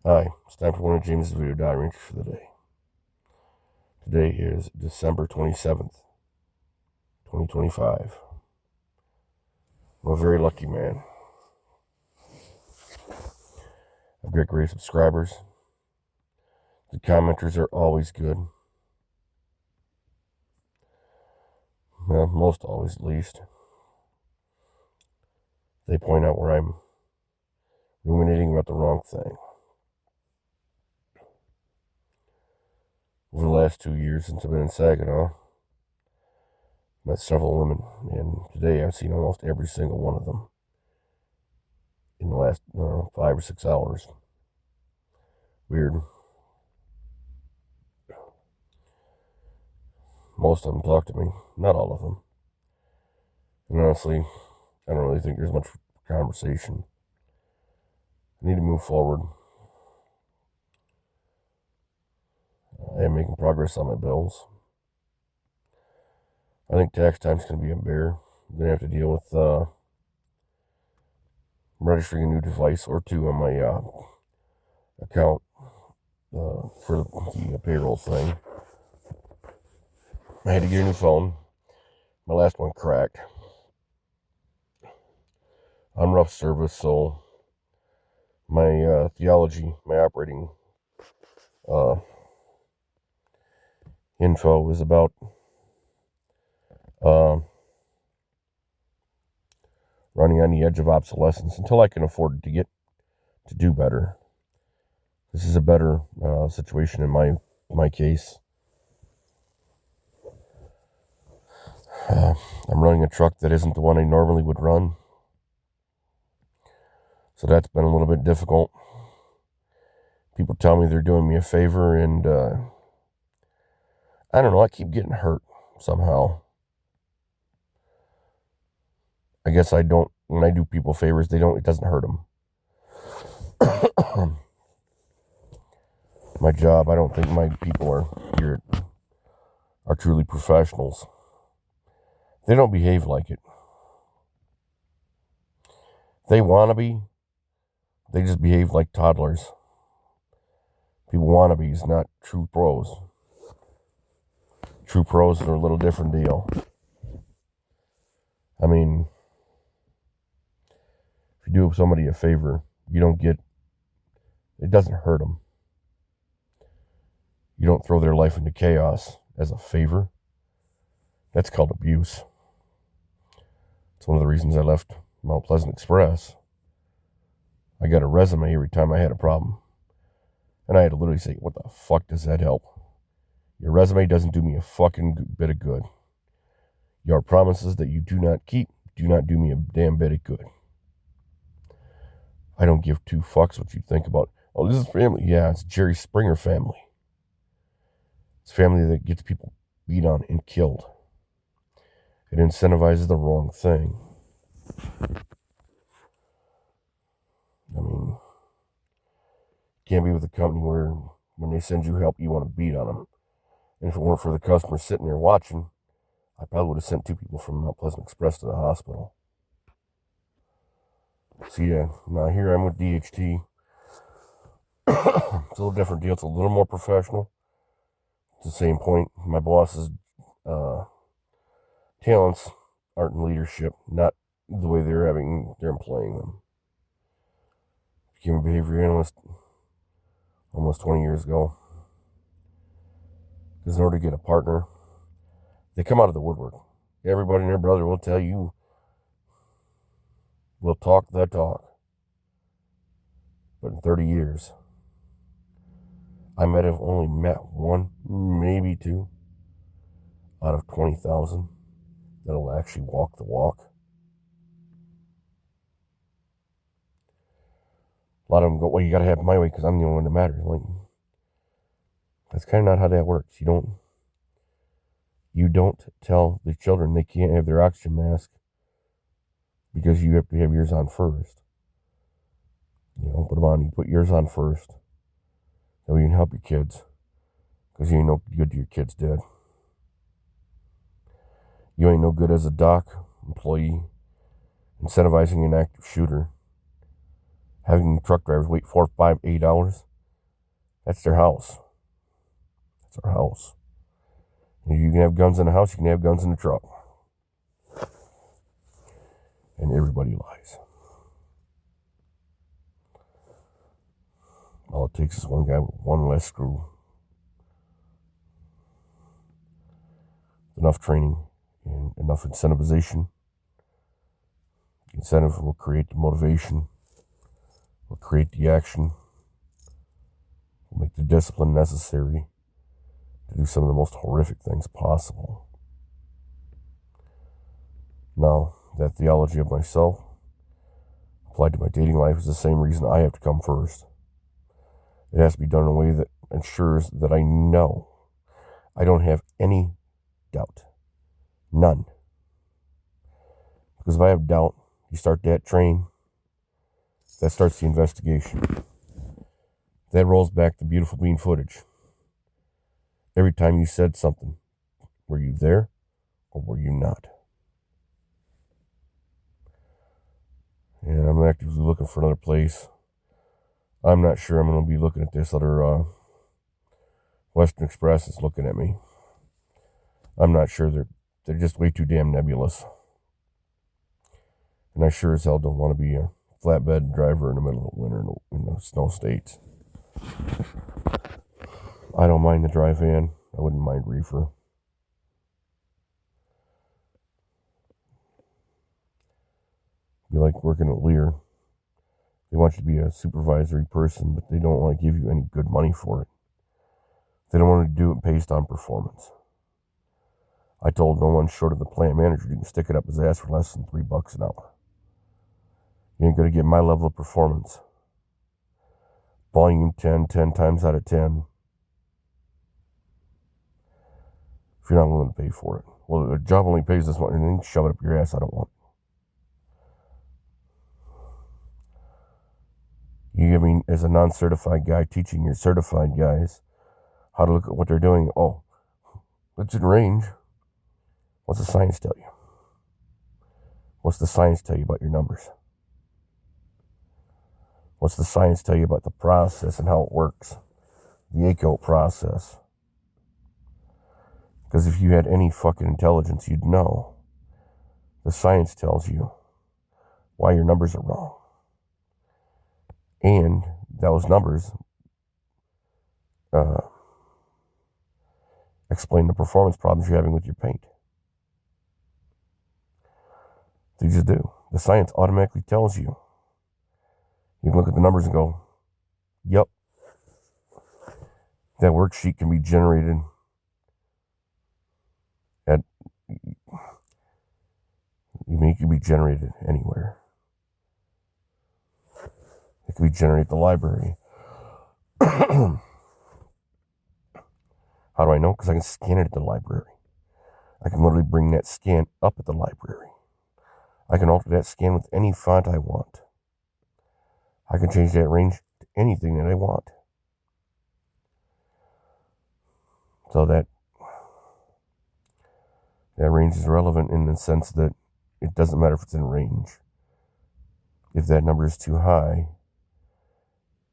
Hi, it's time for one of James' video diary entries for the day. Today is December 27th, 2025. I'm a very lucky man. I've got great subscribers. The commenters are always good. Well, most always, at least. They point out where I'm ruminating about the wrong thing. Over the last 2 years since I've been in Saginaw, met several women, and today I've seen almost every single one of them in the last 5 or 6 hours. Weird. Most of them talk to me, not all of them. And honestly, I don't really think there's much conversation. I need to move forward. I am making progress on my bills. I think tax time's going to be a bear. I'm going to have to deal with registering a new device or two on my account for the payroll thing. I had to get a new phone. My last one cracked. I'm rough service, so my theology, my operating info is about running on the edge of obsolescence until I can afford to get to do better. This is a better situation in my case. I'm running a truck that isn't the one I normally would run, so that's been a little bit difficult. People tell me they're doing me a favor, and I don't know, I keep getting hurt somehow. I guess I don't, when I do people favors, it doesn't hurt them. My job, I don't think my people are truly professionals. They don't behave like it. They want to be. They just behave like toddlers. People wannabes, not true pros. True pros are a little different deal. I mean, if you do somebody a favor, it doesn't hurt them. You don't throw their life into chaos as a favor. That's called abuse. It's one of the reasons I left Mount Pleasant Express. I got a resume every time I had a problem. And I had to literally say, what the fuck does that help? Your resume doesn't do me a fucking bit of good. Your promises that you do not keep do not do me a damn bit of good. I don't give two fucks what you think about, oh, this is family. Yeah, it's Jerry Springer family. It's family that gets people beat on and killed. It incentivizes the wrong thing. I mean, can't be with a company where when they send you help, you want to beat on them. And if it weren't for the customer sitting there watching, I probably would have sent 2 people from Mount Pleasant Express to the hospital. So yeah, now here I'm with DHT. It's a little different deal. It's a little more professional. It's the same point. My boss's talents aren't in leadership, not the way they're employing them. Became a behavior analyst almost 20 years ago. Because in order to get a partner, they come out of the woodwork. Everybody and their brother will tell you, we'll talk the talk. But in 30 years, I might have only met 1, maybe 2, out of 20,000 that'll actually walk the walk. A lot of them go, well, you got to have it my way because I'm the only one that matters. Like, that's kind of not how that works. You don't tell the children they can't have their oxygen mask because you have to have yours on first. You don't put them on. You put yours on first. That way you can help your kids, because you ain't no good to your kids dead. You ain't no good as a dock employee, incentivizing an active shooter, having truck drivers wait 4, 5, 8 hours That's their house. That's our house. You can have guns in the house, you can have guns in the truck. And everybody lies. All it takes is one guy with one less screw. Enough training and enough incentivization. Incentive will create the motivation, will create the action, will make the discipline necessary to do some of the most horrific things possible. Now, that theology of myself applied to my dating life is the same reason I have to come first. It has to be done in a way that ensures that I know I don't have any doubt. None. Because if I have doubt, you start that train, that starts the investigation. That rolls back the beautiful bean footage. Every time you said something, were you there or were you not? And I'm actively looking for another place. I'm not sure I'm going to be looking at this other Western Express is looking at me. I'm not sure. They're just way too damn nebulous. And I sure as hell don't want to be a flatbed driver in the middle of winter in the snow states. I don't mind the dry van. I wouldn't mind reefer. Be like working at Lear. They want you to be a supervisory person, but they don't want to give you any good money for it. They don't want to do it based on performance. I told no one short of the plant manager you can stick it up his ass for less than $3 an hour. You ain't going to get my level of performance. Volume 10 times out of 10. If you're not willing to pay for it. Well, the job only pays this much, and then shove it up your ass. I don't want it. You give me, as a non-certified guy, teaching your certified guys how to look at what they're doing. Oh, it's in range. What's the science tell you? What's the science tell you about your numbers? What's the science tell you about the process and how it works? The ACO process. Because if you had any fucking intelligence, you'd know. The science tells you why your numbers are wrong. And those numbers explain the performance problems you're having with your paint. They just do. The science automatically tells you. You can look at the numbers and go, yep. That worksheet can be generated it can be generated anywhere. It can be generated at the library. How do I know? Because I can scan it at the library. I can literally bring that scan up at the library. I can alter that scan with any font I want. I can change that range to anything that I want. So that range is relevant in the sense that it doesn't matter if it's in range. If that number is too high,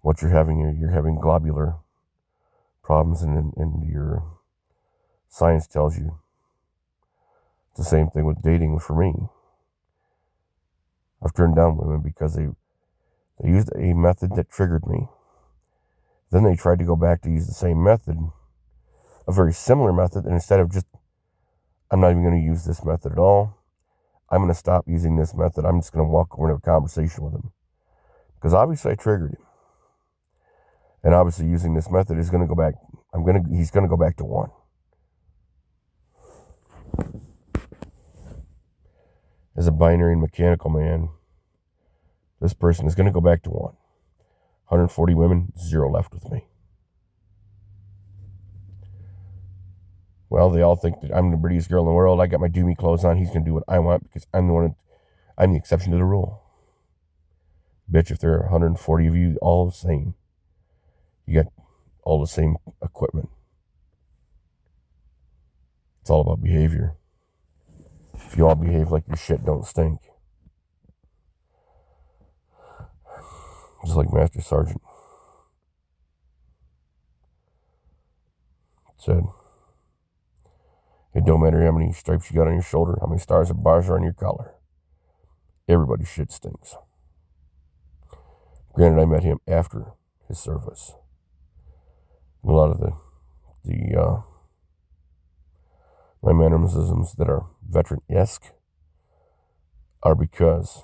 what you're having globular problems, and your science tells you. It's the same thing with dating for me. I've turned down women because they used a method that triggered me. Then they tried to go back to use the same method, a very similar method, and instead of just, I'm not even going to use this method at all. I'm going to stop using this method. I'm just going to walk over into a conversation with him. Because obviously I triggered him. And obviously using this method is going to go back, he's going to go back to 1. As a binary and mechanical man, this person is going to go back to 1. 140 women, 0 left with me. Well, they all think that I'm the prettiest girl in the world. I got my do-me clothes on. He's going to do what I want because I'm the exception to the rule. Bitch, if there are 140 of you all the same, you got all the same equipment. It's all about behavior. If you all behave like your shit don't stink. Just like Master Sergeant. said, it don't matter how many stripes you got on your shoulder, how many stars and bars are on your collar. Everybody's shit stinks. Granted, I met him after his service. And a lot of my mannerisms that are veteran-esque are because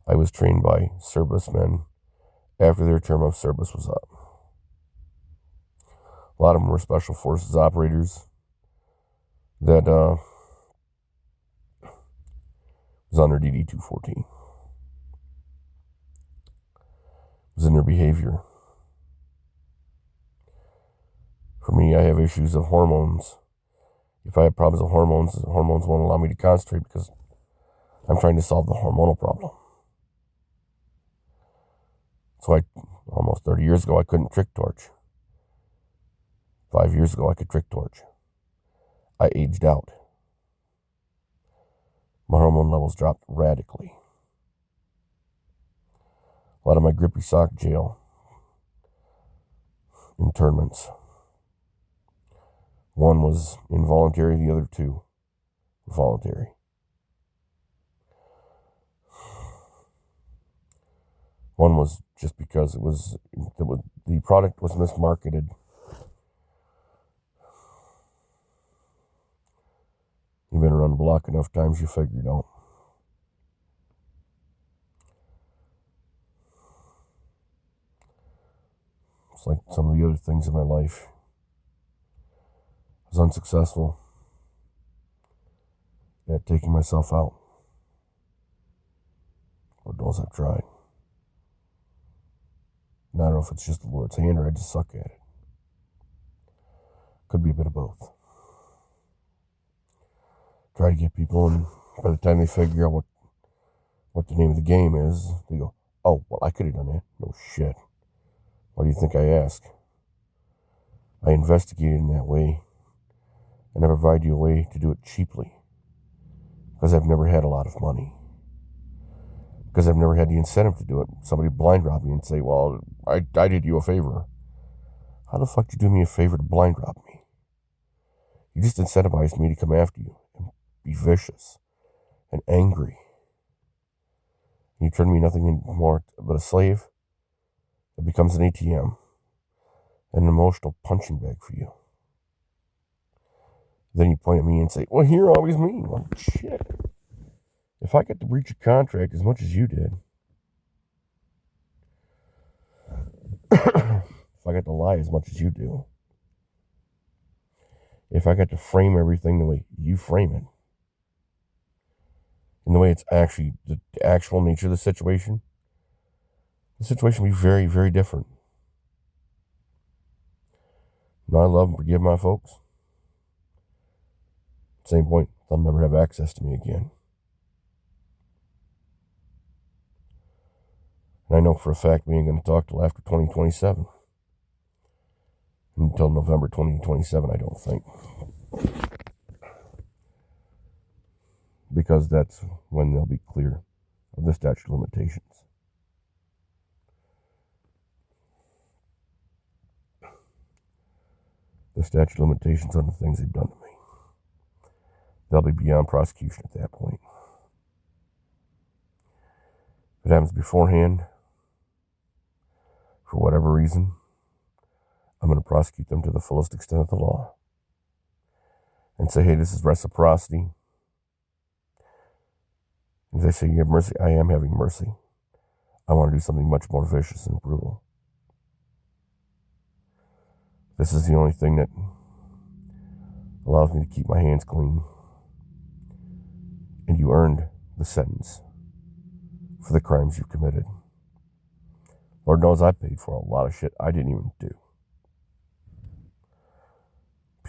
I was trained by servicemen after their term of service was up. A lot of them were special forces operators that was under DD-214. Was in their behavior. For me, I have issues of hormones. If I have problems with hormones won't allow me to concentrate because I'm trying to solve the hormonal problem. So almost 30 years ago, I couldn't trick torch. 5 years ago, I could trick torch. I aged out. My hormone levels dropped radically. A lot of my grippy sock jail internments. One was involuntary, the other two voluntary. One was just because the product was mismarketed. You've been around the block enough times, you figure it out. It's like some of the other things in my life. I was unsuccessful at taking myself out. Lord knows I've tried. And I don't know if it's just the Lord's hand or I just suck at it. Could be a bit of both. Try to get people, and by the time they figure out what the name of the game is, they go, oh, well, I could have done that. No shit. Why do you think I ask? I investigated in that way, and I provide you a way to do it cheaply. Because I've never had a lot of money. Because I've never had the incentive to do it. Somebody blind rob me and say, well, I did you a favor. How the fuck did you do me a favor to blind rob me? You just incentivized me to come after you and be vicious and angry. And you turn me nothing more but a slave that becomes an ATM and an emotional punching bag for you. Then you point at me and say, well, you're always mean. Well, shit. If I get to breach a contract as much as you did, if I get to lie as much as you do, if I get to frame everything the way you frame it, in the way it's actually the actual nature of the situation will be very, very different. Now, I love and forgive my folks. Same point, they'll never have access to me again. And I know for a fact we ain't going to talk till after 2027. Until November 2027, I don't think. Because that's when they'll be clear of the statute of limitations. The statute of limitations on the things they've done to me. They'll be beyond prosecution at that point. If it happens beforehand, for whatever reason, I'm going to prosecute them to the fullest extent of the law. And say, hey, this is reciprocity. If they say you have mercy, I am having mercy. I want to do something much more vicious and brutal. This is the only thing that allows me to keep my hands clean. And you earned the sentence for the crimes you committed. Lord knows I paid for a lot of shit I didn't even do.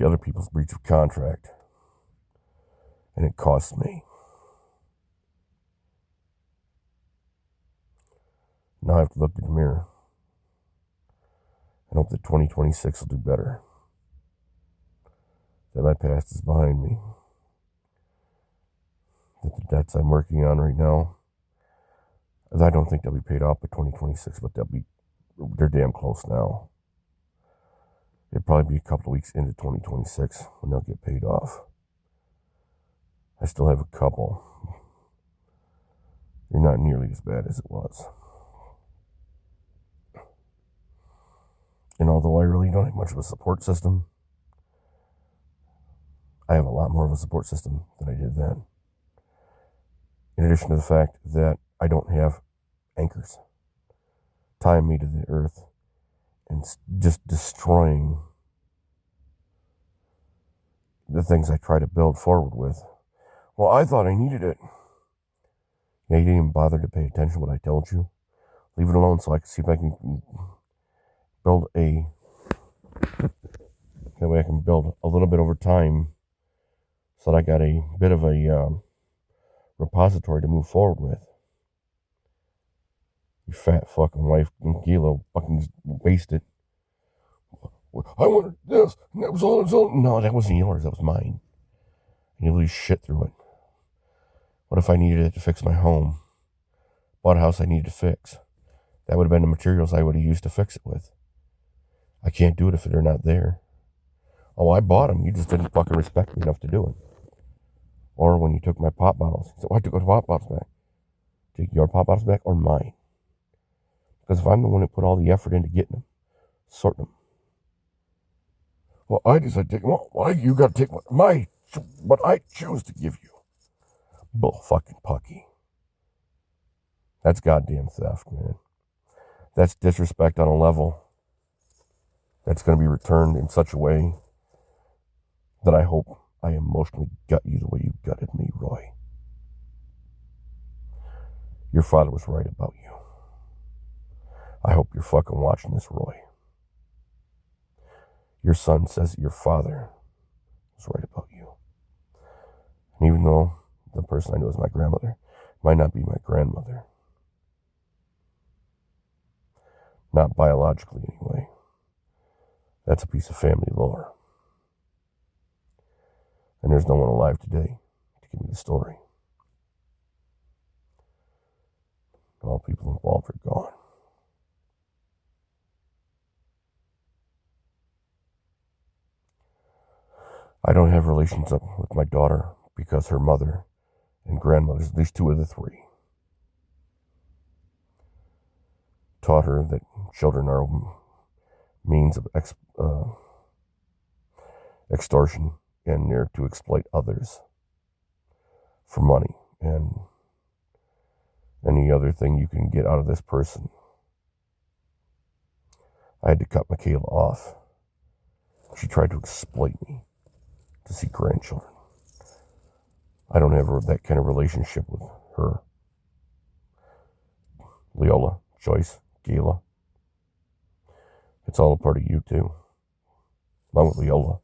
Other people's breach of contract. And it cost me. Now I have to look in the mirror and hope that 2026 will do better. That my past is behind me. That the debts I'm working on right now, I don't think they'll be paid off by 2026, but they're damn close now. It'll probably be a couple of weeks into 2026 when they'll get paid off. I still have a couple. They're not nearly as bad as it was. And although I really don't have much of a support system, I have a lot more of a support system than I did then. In addition to the fact that I don't have anchors tying me to the earth and just destroying the things I try to build forward with. Well, I thought I needed it. Yeah, you didn't even bother to pay attention to what I told you. Leave it alone so I can see if I can build that way I can build a little bit over time so that I got a bit of a repository to move forward with. Your fat fucking wife, Gilo, fucking wasted. I wanted this, and that was all his own. No, that wasn't yours, that was mine. And you lose shit through it. What if I needed it to fix my home? Bought a house I needed to fix. That would have been the materials I would have used to fix it with. I can't do it if they're not there. Oh, I bought them. You just didn't fucking respect me enough to do it. Or when you took my pop bottles. You said, why took my pop bottles back? Take your pop bottles back or mine? Because if I'm the one that put all the effort into getting them, sorting them. Well, I decided to take them all. Why you got to take what I choose to give you? Bull fucking pucky. That's goddamn theft, man. That's disrespect on a level that's going to be returned in such a way that I hope I emotionally gut you the way you gutted me, Roy. Your father was right about you. I hope you're fucking watching this, Roy. Your son says that your father was right about you. And even though the person I know is my grandmother might not be my grandmother, not biologically anyway, that's a piece of family lore. And there's no one alive today to give me the story. All people involved are gone. I don't have relations with my daughter because her mother and grandmothers, at least two of the three, taught her that children are means of extortion and they're to exploit others for money and any other thing you can get out of this person. I had to cut Michaela off. She tried to exploit me to see grandchildren. I don't have that kind of relationship with her. Leola, Joyce, Gila. It's all a part of you too. Along with Leola.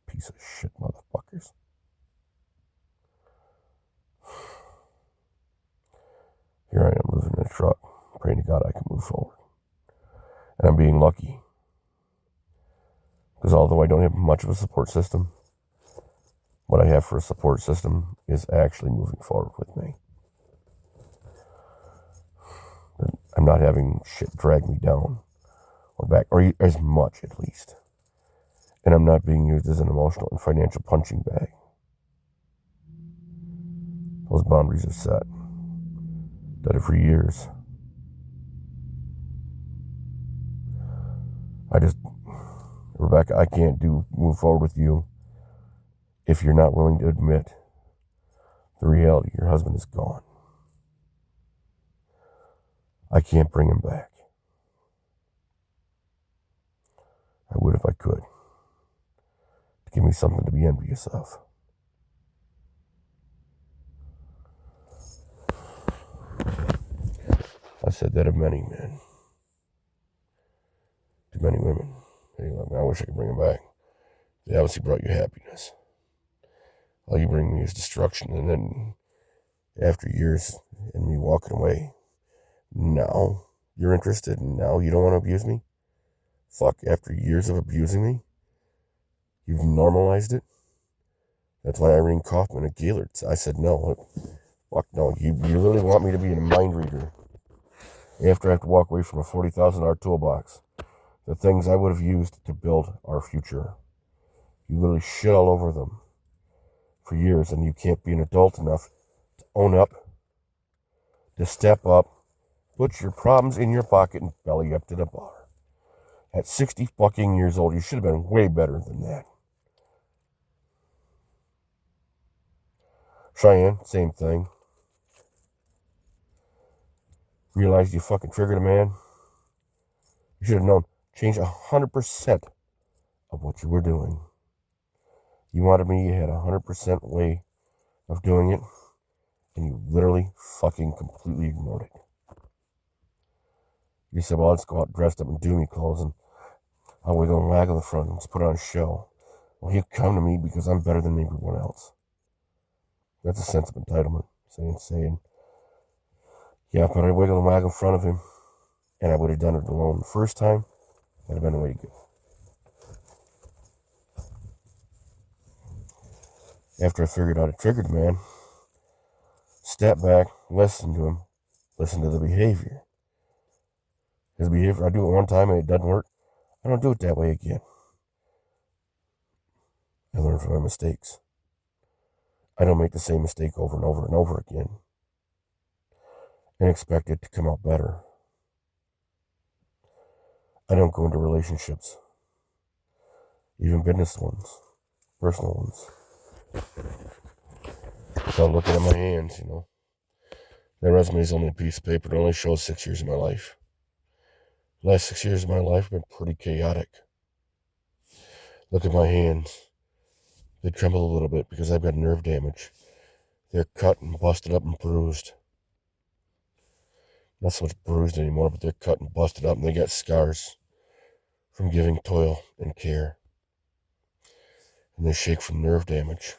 Piece of shit motherfuckers. Here I am living in a truck, praying to God I can move forward. And I'm being lucky. Because although I don't have much of a support system, what I have for a support system is actually moving forward with me. I'm not having shit drag me down or back, or as much at least. And I'm not being used as an emotional and financial punching bag. Those boundaries are set. Done it for years. Rebecca, I can't move forward with you if you're not willing to admit the reality. Your husband is gone. I can't bring him back. I would if I could. To give me something to be envious of. I've said that of many men. To many women. I wish I could bring him back. They obviously brought you happiness. All you bring me is destruction. And then after years and me walking away, now you're interested and now you don't want to abuse me? Fuck, after years of abusing me, you've normalized it? That's why Irene Kaufman at Gaylord, I said no. Fuck no, you literally want me to be a mind reader after I have to walk away from a $40,000 toolbox the things I would have used to build our future. You literally shit all over them for years, and you can't be an adult enough to own up, to step up, put your problems in your pocket, and belly up to the bar. At 60 fucking years old, you should have been way better than that. Cheyenne, same thing. Realized you fucking triggered a man. You should have known. Change 100% of what you were doing. You wanted me, you had 100% way of doing it, and you literally fucking completely ignored it. You said, well, let's go out dressed up in doomy clothes, and I'll wiggle and waggle the front and let's put on a show. Well, you come to me because I'm better than everyone else. That's a sense of entitlement. Saying, yeah, but I wiggle and waggle in front of him, and I would have done it alone the first time. That'd have been the way to go. After I figured out it triggered the man, step back, listen to him, listen to the behavior. His behavior, I do it one time and it doesn't work. I don't do it that way again. I learn from my mistakes. I don't make the same mistake over and over and over again and expect it to come out better. I don't go into relationships, even business ones, personal ones, without looking at my hands, That resume is only a piece of paper. It only shows 6 years of my life. The last 6 years of my life have been pretty chaotic. Look at my hands. They tremble a little bit because I've got nerve damage. They're cut and busted up and bruised. Not so much bruised anymore, but they're cut and busted up, and they got scars from giving toil and care. And they shake from nerve damage.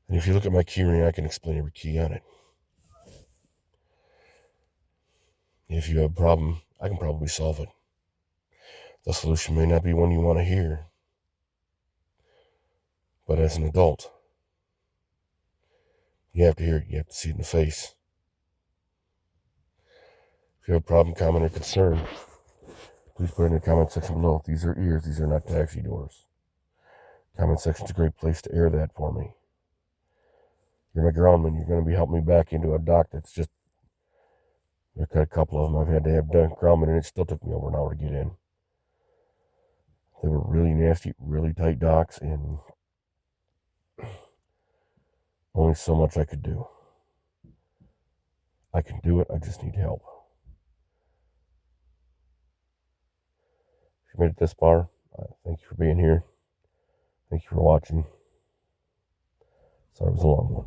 And if you look at my key ring, I can explain every key on it. If you have a problem, I can probably solve it. The solution may not be one you want to hear. But as an adult, you have to hear it. You have to see it in the face. If you have a problem, comment, or concern, please put it in the comment section below. These are ears. These are not taxi doors. Comment section's a great place to air that for me. You're my groundman. You're going to be helping me back into a dock that's just... I've got a couple of them I've had to have done groundman, and it still took me over an hour to get in. They were really nasty, really tight docks, and only so much I could do. I can do it. I just need help. If you made it this far, thank you for being here. Thank you for watching. Sorry it was a long one.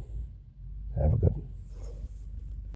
Have a good one.